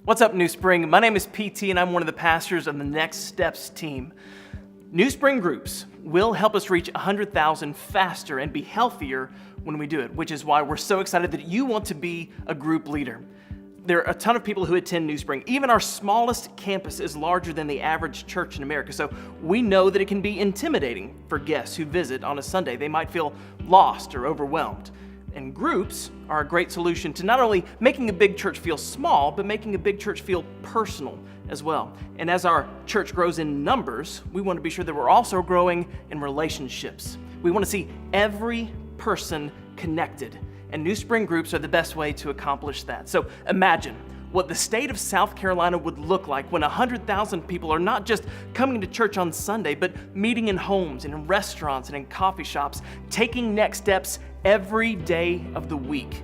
What's up, NewSpring? My name is PT and I'm one of the pastors of the Next Steps team. NewSpring groups will help us reach 100,000 faster and be healthier when we do it, which is why we're so excited that you want to be a group leader. There are a ton of people who attend NewSpring. Even our smallest campus is larger than the average church in America, so we know that it can be intimidating for guests who visit on a Sunday. They might feel lost or overwhelmed. And groups are a great solution to not only making a big church feel small, but making a big church feel personal as well. And as our church grows in numbers, we want to be sure that we're also growing in relationships. We want to see every person connected, and NewSpring groups are the best way to accomplish that. So imagine what the state of South Carolina would look like when 100,000 people are not just coming to church on Sunday, but meeting in homes and in restaurants and in coffee shops, taking next steps every day of the week.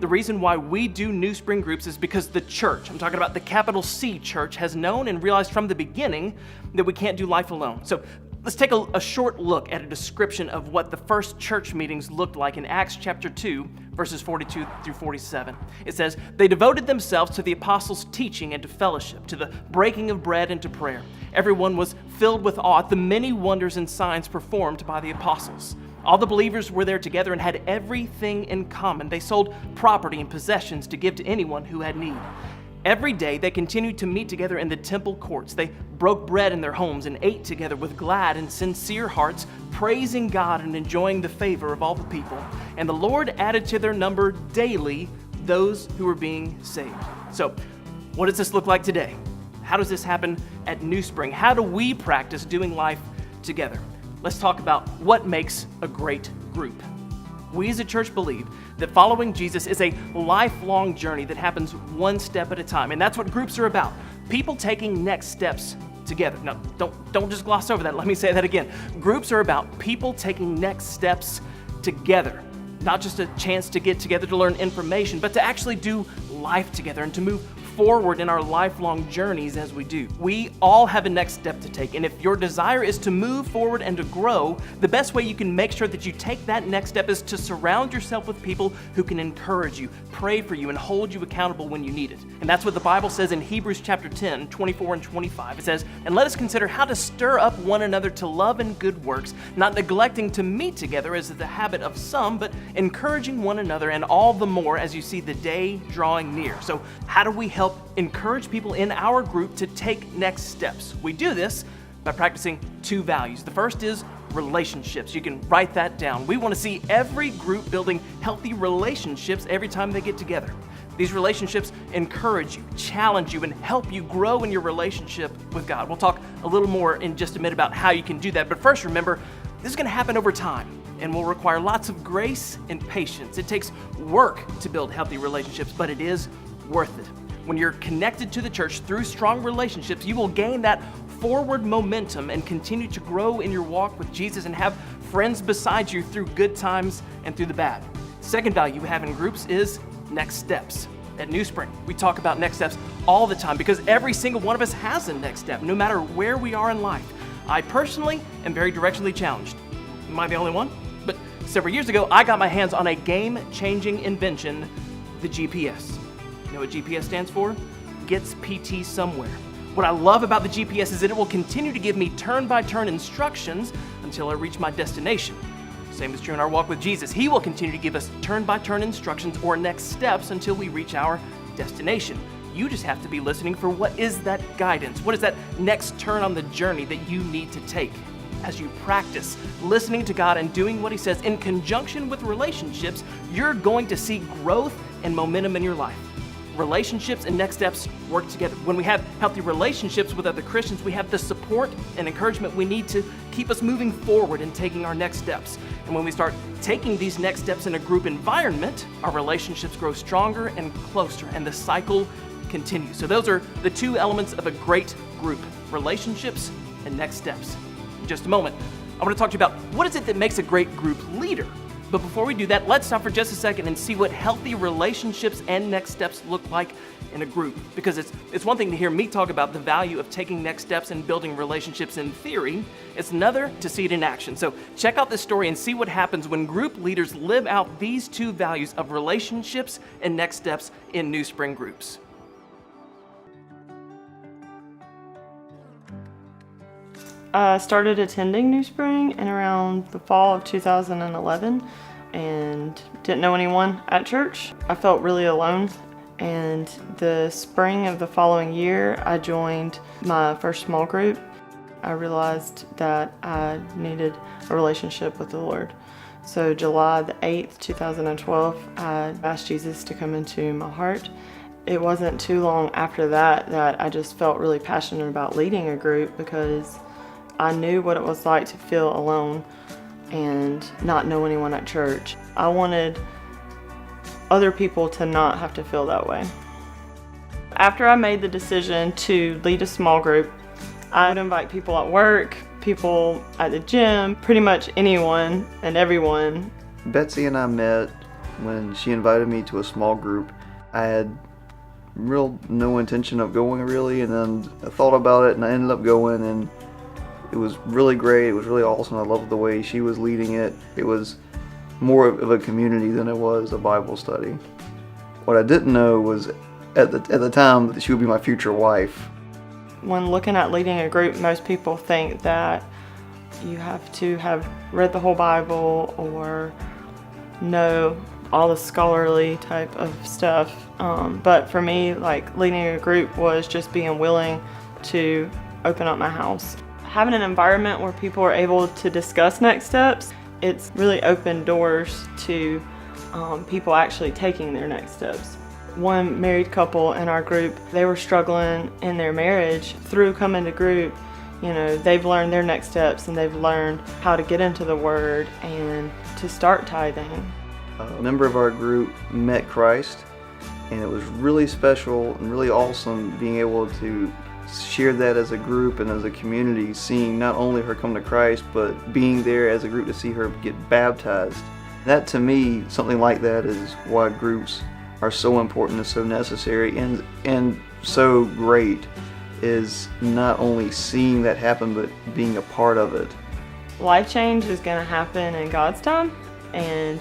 The reason why we do NewSpring groups is because the church, I'm talking about the capital C church, has known and realized from the beginning that we can't do life alone. So let's take a short look at a description of what the first church meetings looked like in Acts chapter 2, verses 42 through 47. It says, "They devoted themselves to the apostles' teaching and to fellowship, to the breaking of bread and to prayer. Everyone was filled with awe at the many wonders and signs performed by the apostles. All the believers were there together and had everything in common. They sold property and possessions to give to anyone who had need. Every day they continued to meet together in the temple courts. They broke bread in their homes and ate together with glad and sincere hearts, praising God and enjoying the favor of all the people. And the Lord added to their number daily those who were being saved." So, what does this look like today? How does this happen at NewSpring? How do we practice doing life together? Let's talk about what makes a great group. We as a church believe that following Jesus is a lifelong journey that happens one step at a time, and that's what groups are about. People taking next steps together. Now, don't just gloss over that. Let me say that again. Groups are about people taking next steps together. Not just a chance to get together to learn information, but to actually do life together and to move forward in our lifelong journeys as we do. We all have a next step to take, and if your desire is to move forward and to grow, the best way you can make sure that you take that next step is to surround yourself with people who can encourage you, pray for you, and hold you accountable when you need it. And that's what the Bible says in Hebrews chapter 10, 24 and 25. It says, "And let us consider how to stir up one another to love and good works, not neglecting to meet together as is the habit of some, but encouraging one another, and all the more as you see the day drawing near." So how do we help encourage people in our group to take next steps? We do this by practicing two values. The first is relationships. You can write that down. We want to see every group building healthy relationships every time they get together. These relationships encourage you, challenge you, and help you grow in your relationship with God. We'll talk a little more in just a minute about how you can do that. But first, remember, this is going to happen over time and will require lots of grace and patience. It takes work to build healthy relationships, but it is worth it. When you're connected to the church through strong relationships, you will gain that forward momentum and continue to grow in your walk with Jesus and have friends beside you through good times and through the bad. Second value we have in groups is next steps. At NewSpring, we talk about next steps all the time because every single one of us has a next step, no matter where we are in life. I personally am very directionally challenged. Am I the only one? But several years ago, I got my hands on a game-changing invention, the GPS. You know what GPS stands for? Gets PT somewhere. What I love about the GPS is that it will continue to give me turn-by-turn instructions until I reach my destination. Same is true in our walk with Jesus. He will continue to give us turn-by-turn instructions or next steps until we reach our destination. You just have to be listening for what is that guidance? What is that next turn on the journey that you need to take? As you practice listening to God and doing what He says in conjunction with relationships, you're going to see growth and momentum in your life. Relationships and next steps work together. When we have healthy relationships with other Christians, we have the support and encouragement we need to keep us moving forward and taking our next steps. And when we start taking these next steps in a group environment, our relationships grow stronger and closer, and the cycle continues. So those are the two elements of a great group: relationships and next steps. In just a moment, I want to talk to you about what is it that makes a great group leader. But before we do that, let's stop for just a second and see what healthy relationships and next steps look like in a group. Because it's one thing to hear me talk about the value of taking next steps and building relationships in theory. It's another to see it in action. So check out this story and see what happens when group leaders live out these two values of relationships and next steps in NewSpring groups. I started attending NewSpring in around the fall of 2011 and didn't know anyone at church. I felt really alone, and the spring of the following year I joined my first small group. I realized that I needed a relationship with the Lord. So July the 8th, 2012, I asked Jesus to come into my heart. It wasn't too long after that that I just felt really passionate about leading a group, because I knew what it was like to feel alone and not know anyone at church. I wanted other people to not have to feel that way. After I made the decision to lead a small group, I would invite people at work, people at the gym, pretty much anyone and everyone. Betsy and I met when she invited me to a small group. I had no intention of going really, and then I thought about it and I ended up going, and it was really great. It was really awesome. I loved the way she was leading it. It was more of a community than it was a Bible study. What I didn't know was at the time that she would be my future wife. When looking at leading a group, most people think that you have to have read the whole Bible or know all the scholarly type of stuff. But for me, like, leading a group was just being willing to open up my house. Having an environment where people are able to discuss next steps, it's really opened doors to people actually taking their next steps. One married couple in our group, they were struggling in their marriage. Through coming to group, they've learned their next steps, and they've learned how to get into the Word and to start tithing. A member of our group met Christ, and it was really special and really awesome being able to share that as a group and as a community, seeing not only her come to Christ, but being there as a group to see her get baptized. That, to me, something like that is why groups are so important and so necessary and so great, is not only seeing that happen, but being a part of it. Life change is going to happen in God's time, and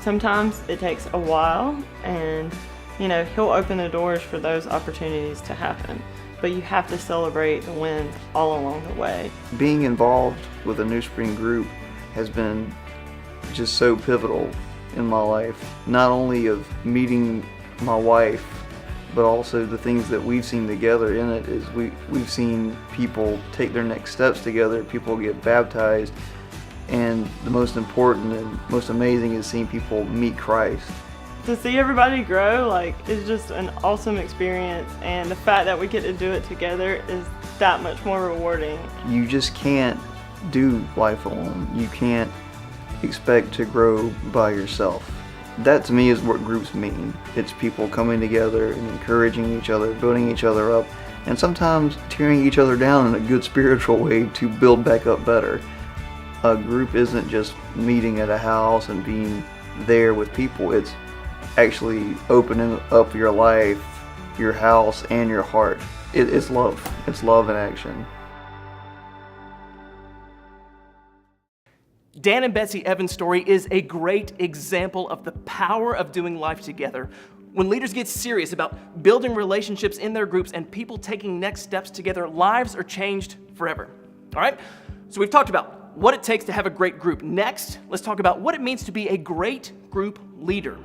sometimes it takes a while, and He'll open the doors for those opportunities to happen, but you have to celebrate the wins all along the way. Being involved with a NewSpring group has been just so pivotal in my life, not only of meeting my wife, but also the things that we've seen together in it. Is we've seen people take their next steps together, people get baptized, and the most important and most amazing is seeing people meet Christ. To see everybody grow, it's just an awesome experience, and the fact that we get to do it together is that much more rewarding. You just can't do life alone. You can't expect to grow by yourself. That, to me, is what groups mean. It's people coming together and encouraging each other, building each other up, and sometimes tearing each other down in a good spiritual way to build back up better. A group isn't just meeting at a house and being there with people. It's actually opening up your life, your house, and your heart. It's love. It's love in action. Dan and Betsy Evans' story is a great example of the power of doing life together. When leaders get serious about building relationships in their groups and people taking next steps together, lives are changed forever. All right? So we've talked about what it takes to have a great group. Next, let's talk about what it means to be a great group leader.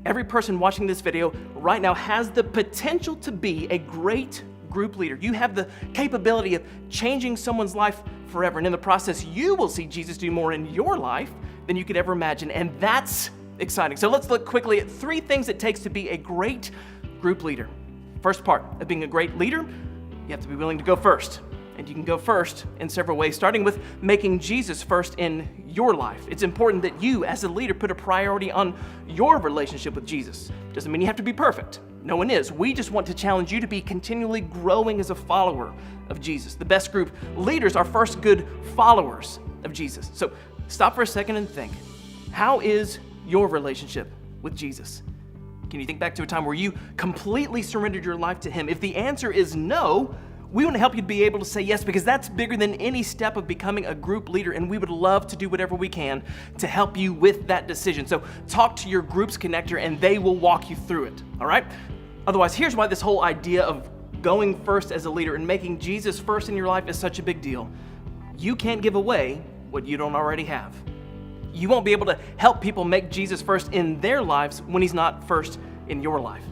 Every person watching this video right now has the potential to be a great group leader. You have the capability of changing someone's life forever. And in the process, you will see Jesus do more in your life than you could ever imagine. And that's exciting. So let's look quickly at 3 things it takes to be a great group leader. First part of being a great leader, you have to be willing to go first. And you can go first in several ways, starting with making Jesus first in your life. It's important that you, as a leader, put a priority on your relationship with Jesus. Doesn't mean you have to be perfect. No one is. We just want to challenge you to be continually growing as a follower of Jesus. The best group leaders are first good followers of Jesus. So stop for a second and think, how is your relationship with Jesus? Can you think back to a time where you completely surrendered your life to Him? If the answer is no, we want to help you be able to say yes, because that's bigger than any step of becoming a group leader, and we would love to do whatever we can to help you with that decision. So talk to your group's connector and they will walk you through it, all right? Otherwise, here's why this whole idea of going first as a leader and making Jesus first in your life is such a big deal. You can't give away what you don't already have. You won't be able to help people make Jesus first in their lives when he's not first in your life.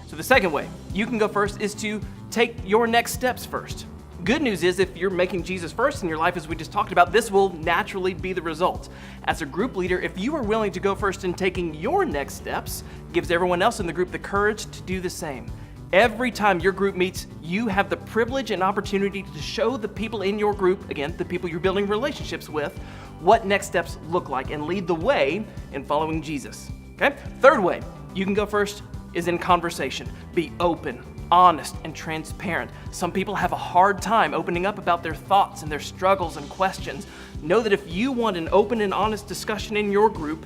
So the second way you can go first is to take your next steps first. Good news is if you're making Jesus first in your life, as we just talked about, this will naturally be the result. As a group leader, if you are willing to go first in taking your next steps, it gives everyone else in the group the courage to do the same. Every time your group meets, you have the privilege and opportunity to show the people in your group, again, the people you're building relationships with, what next steps look like and lead the way in following Jesus. Okay? Third way you can go first is in conversation. Be open, honest, and transparent. Some people have a hard time opening up about their thoughts and their struggles and questions. Know that if you want an open and honest discussion in your group,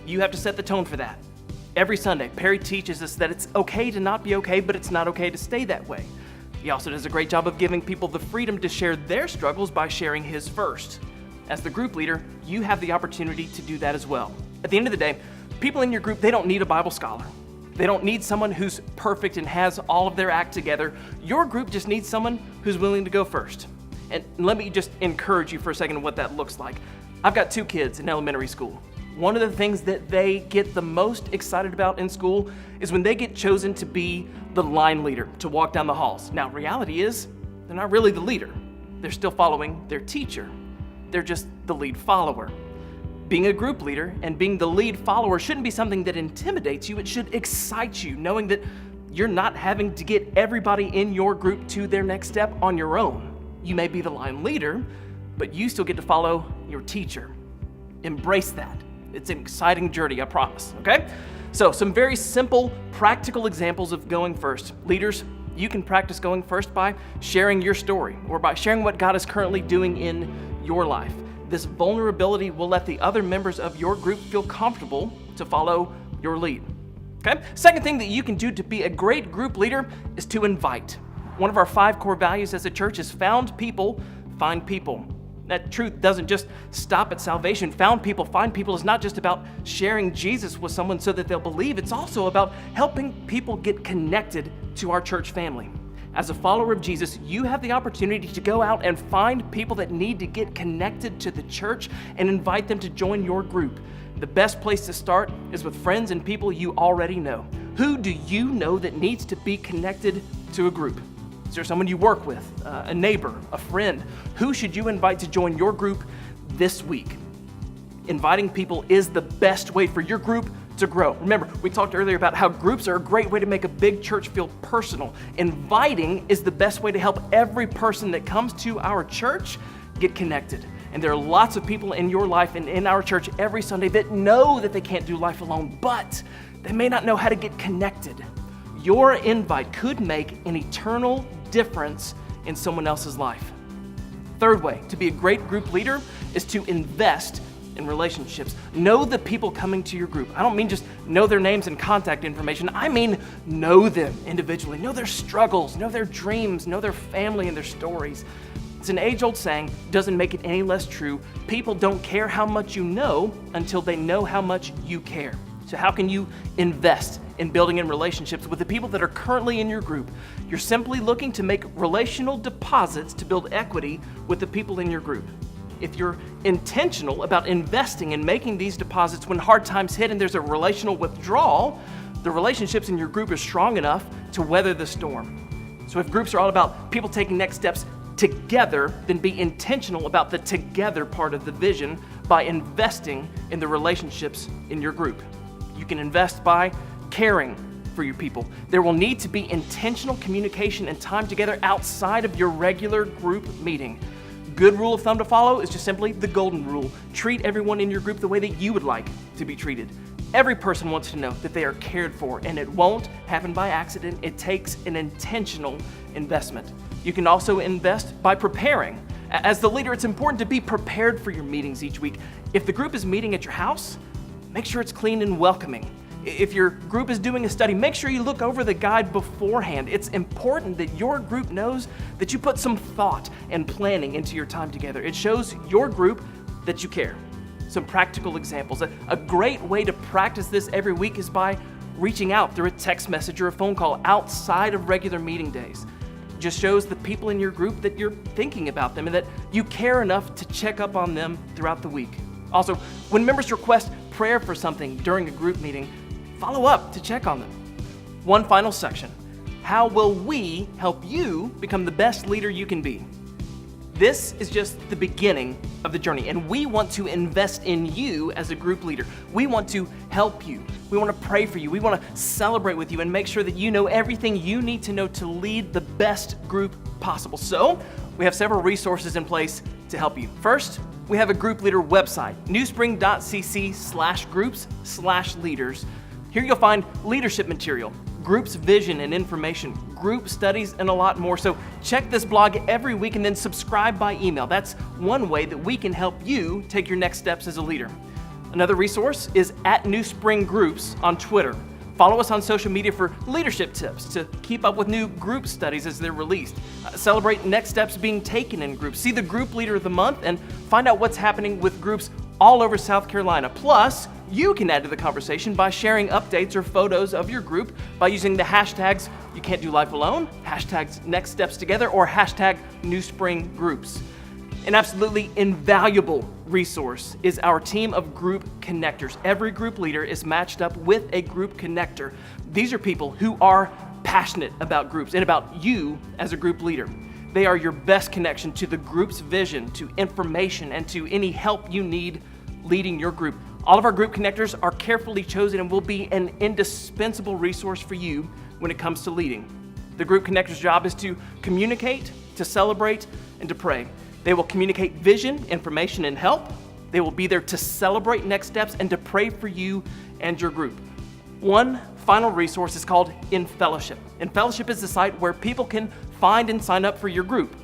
you have to set the tone for that. Every Sunday, Perry teaches us that it's okay to not be okay, but it's not okay to stay that way. He also does a great job of giving people the freedom to share their struggles by sharing his first. As the group leader, you have the opportunity to do that as well. At the end of the day, people in your group, they don't need a Bible scholar. They don't need someone who's perfect and has all of their act together. Your group just needs someone who's willing to go first. And let me just encourage you for a second what that looks like. I've got 2 kids in elementary school. One of the things that they get the most excited about in school is when they get chosen to be the line leader, to walk down the halls. Now, reality is, they're not really the leader. They're still following their teacher. They're just the lead follower. Being a group leader and being the lead follower shouldn't be something that intimidates you. It should excite you, knowing that you're not having to get everybody in your group to their next step on your own. You may be the line leader, but you still get to follow your teacher. Embrace that. It's an exciting journey, I promise, okay? So some very simple, practical examples of going first. Leaders, you can practice going first by sharing your story or by sharing what God is currently doing in your life. This vulnerability will let the other members of your group feel comfortable to follow your lead. Okay? Second thing that you can do to be a great group leader is to invite. One of our 5 core values as a church is found people, find people. That truth doesn't just stop at salvation. Found people, find people is not just about sharing Jesus with someone so that they'll believe. It's also about helping people get connected to our church family. As a follower of Jesus, you have the opportunity to go out and find people that need to get connected to the church and invite them to join your group. The best place to start is with friends and people you already know. Who do you know that needs to be connected to a group? Is there someone you work with, a neighbor, a friend? Who should you invite to join your group this week? Inviting people is the best way for your group to grow. Remember, we talked earlier about how groups are a great way to make a big church feel personal. Inviting is the best way to help every person that comes to our church get connected. And there are lots of people in your life and in our church every Sunday that know that they can't do life alone, but they may not know how to get connected. Your invite could make an eternal difference in someone else's life. Third way to be a great group leader is to invest in relationships. Know the people coming to your group. I don't mean just know their names and contact information. I mean know them individually. Know their struggles, know their dreams, know their family and their stories. It's an age-old saying, doesn't make it any less true. People don't care how much you know until they know how much you care. So how can you invest in building in relationships with the people that are currently in your group? You're simply looking to make relational deposits to build equity with the people in your group. If you're intentional about investing and making these deposits when hard times hit and there's a relational withdrawal, the relationships in your group are strong enough to weather the storm. So if groups are all about people taking next steps together, then be intentional about the together part of the vision by investing in the relationships in your group. You can invest by caring for your people. There will need to be intentional communication and time together outside of your regular group meeting. Good rule of thumb to follow is just simply the golden rule. Treat everyone in your group the way that you would like to be treated. Every person wants to know that they are cared for, and it won't happen by accident. It takes an intentional investment. You can also invest by preparing. As the leader, it's important to be prepared for your meetings each week. If the group is meeting at your house, make sure it's clean and welcoming. If your group is doing a study, make sure you look over the guide beforehand. It's important that your group knows that you put some thought and planning into your time together. It shows your group that you care. Some practical examples. A great way to practice this every week is by reaching out through a text message or a phone call outside of regular meeting days. just shows the people in your group that you're thinking about them and that you care enough to check up on them throughout the week. Also, when members request prayer for something during a group meeting, follow up to check on them. One final section. How will we help you become the best leader you can be? This is just the beginning of the journey, and we want to invest in you as a group leader. We want to help you. We want to pray for you. We want to celebrate with you and make sure that you know everything you need to know to lead the best group possible. So, we have several resources in place to help you. First, we have a group leader website, newspring.cc/groups/leaders. Here you'll find leadership material, groups vision and information, group studies, and a lot more. So check this blog every week and then subscribe by email. That's one way that we can help you take your next steps as a leader. Another resource is @NewSpring Groups on Twitter. Follow us on social media for leadership tips to keep up with new group studies as they're released. Celebrate next steps being taken in groups. See the group leader of the month and find out what's happening with groups all over South Carolina. Plus, you can add to the conversation by sharing updates or photos of your group by using the hashtags You Can't Do Life Alone, hashtags Next Steps Together, or hashtag NewSpring Groups. An absolutely invaluable resource is our team of group connectors. Every group leader is matched up with a group connector. These are people who are passionate about groups and about you as a group leader. They are your best connection to the group's vision, to information, and to any help you need leading your group. All of our group connectors are carefully chosen and will be an indispensable resource for you when it comes to leading. The group connector's job is to communicate, to celebrate, and to pray. They will communicate vision, information, and help. They will be there to celebrate next steps and to pray for you and your group. One final resource is called In Fellowship. In Fellowship is the site where people can find and sign up for your group.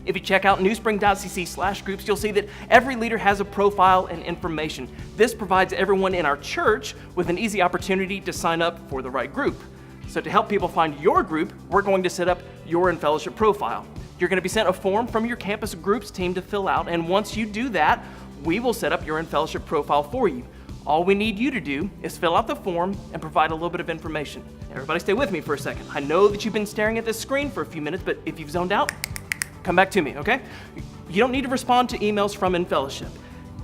If you check out newspring.cc/groups, you'll see that every leader has a profile and information. This provides everyone in our church with an easy opportunity to sign up for the right group. So to help people find your group, we're going to set up your In Fellowship profile. You're going to be sent a form from your campus groups team to fill out, and once you do that, we will set up your In Fellowship profile for you. All we need you to do is fill out the form and provide a little bit of information. Everybody stay with me for a second. I know that you've been staring at this screen for a few minutes, but if you've zoned out, come back to me, okay? You don't need to respond to emails from In Fellowship.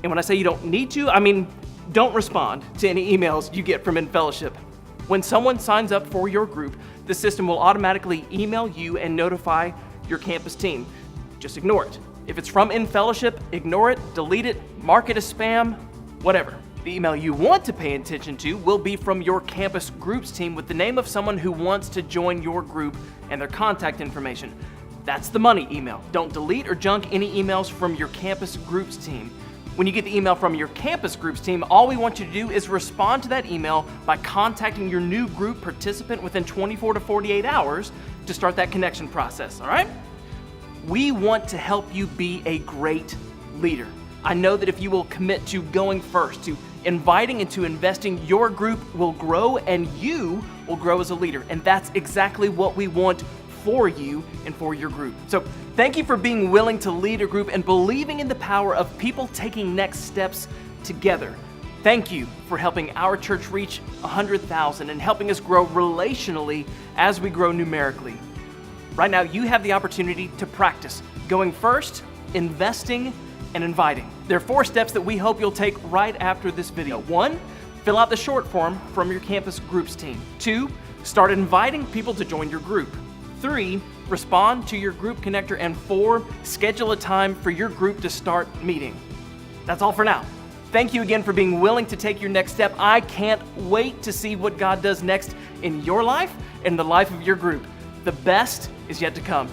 And when I say you don't need to, I mean don't respond to any emails you get from In Fellowship. When someone signs up for your group, the system will automatically email you and notify your campus team. Just ignore it. If it's from In Fellowship, ignore it, delete it, mark it as spam, whatever. The email you want to pay attention to will be from your campus groups team with the name of someone who wants to join your group and their contact information. That's the money email. Don't delete or junk any emails from your campus groups team. When you get the email from your campus groups team, all we want you to do is respond to that email by contacting your new group participant within 24 to 48 hours to start that connection process, all right? We want to help you be a great leader. I know that if you will commit to going first, to inviting and to investing, your group will grow and you will grow as a leader. And that's exactly what we want for you and for your group. So thank you for being willing to lead a group and believing in the power of people taking next steps together. Thank you for helping our church reach 100,000 and helping us grow relationally as we grow numerically. Right now, you have the opportunity to practice going first, investing, and inviting. There are 4 steps that we hope you'll take right after this video. 1, fill out the short form from your campus groups team. 2, start inviting people to join your group. 3, respond to your group connector. And 4, schedule a time for your group to start meeting. That's all for now. Thank you again for being willing to take your next step. I can't wait to see what God does next in your life and the life of your group. The best is yet to come.